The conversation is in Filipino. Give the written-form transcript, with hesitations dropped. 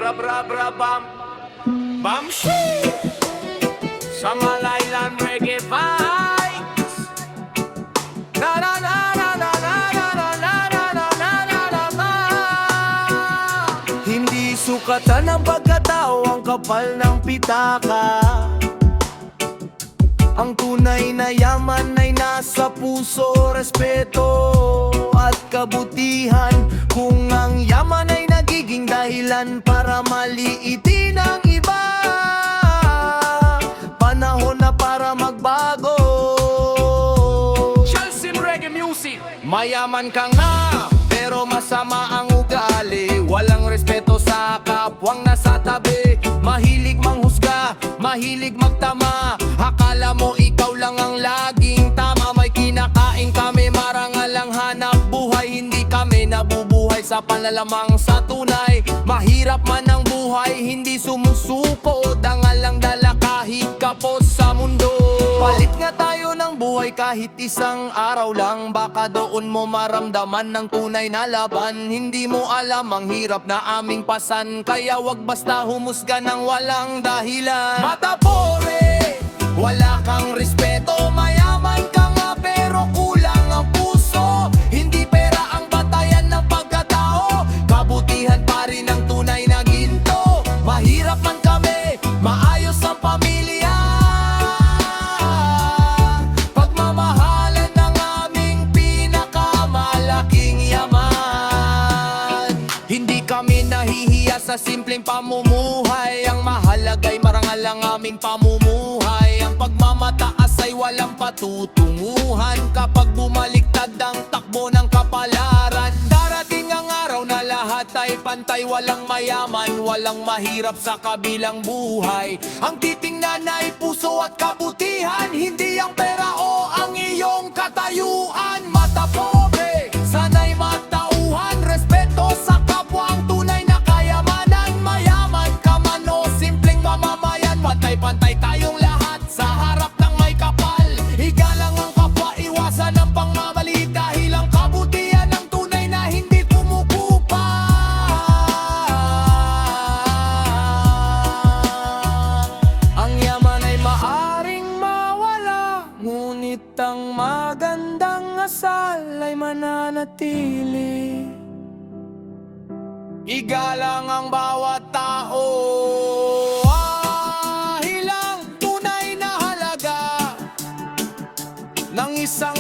bra bra bra bam bam shee sa Malaylan reggae vibes. Na na na na na na na na na na na na na na. Hindi sukatan ng pagkatao ang kapal ng pitaka. Ang tunay na yaman ay nasa puso, respeto at kabutihan. Kung ang yaman ay nagiging dahilan para maliitin ang iba, panahon na para magbago. Chelsea Reggae Music. Mayaman ka nga, pero masama ang ugali. Walang respeto sa kapwang nasa tabi. Mahilig manghusga, mahilig magtama. Akala mo ikaw lang ang laging tama. May kinakain kami, marangal ang hanap buhay. Hindi kami nabubuhay sa panlalamang sa tunay. Mahirap man ang buhay, hindi sumusuko. Dangal lang dala kahit kapos sa mundo. Palit nga tayo ng buhay kahit isang araw lang. Baka doon mo maramdaman ng tunay na laban. Hindi mo alam ang hirap na aming pasan. Kaya wag basta humusga ng walang dahilan. Matapore, wala kang respeto. Mayaman ka nga pero kulang ang puso. Hindi pera ang batayan ng pagkatao. Kabutihan pa rin ang tunay na ginto. Mahirap man kami, maayos ang pamilya. Pagmamahalan ng aming pinakamalaking yaman. Hindi kami nahihiya sa simpleng pamumuhay. Ang mahalaga'y marangal ang aming pamumuhay. Ang pagmamataas ay walang patutunguhan. Kapag bumaliktad ang takbo ng kapalaran, darating ang araw na lahat ay pantay. Walang mayaman, walang mahirap sa kabilang buhay. Ang titingnan ay puso at kabutihan, hindi ang pera o ang iyong katayuan. Mata pobre, sana'y matauhan. Respeto sa kapwa ang tunay na kayamanan. Mayaman ka man o simpleng mamamayan, pantay-pantay tayong lahat sa harap ng may kapal. Igalang ang kapwa, iwasan ang pangmamali. Dahil ang kabutihan ng tunay na hindi kumukupa. Ang yaman ay maaring mawala, ngunit ang magandang asal ay mananatili. Igalang ang bawat tao, dahil ang tunay na halaga ng isang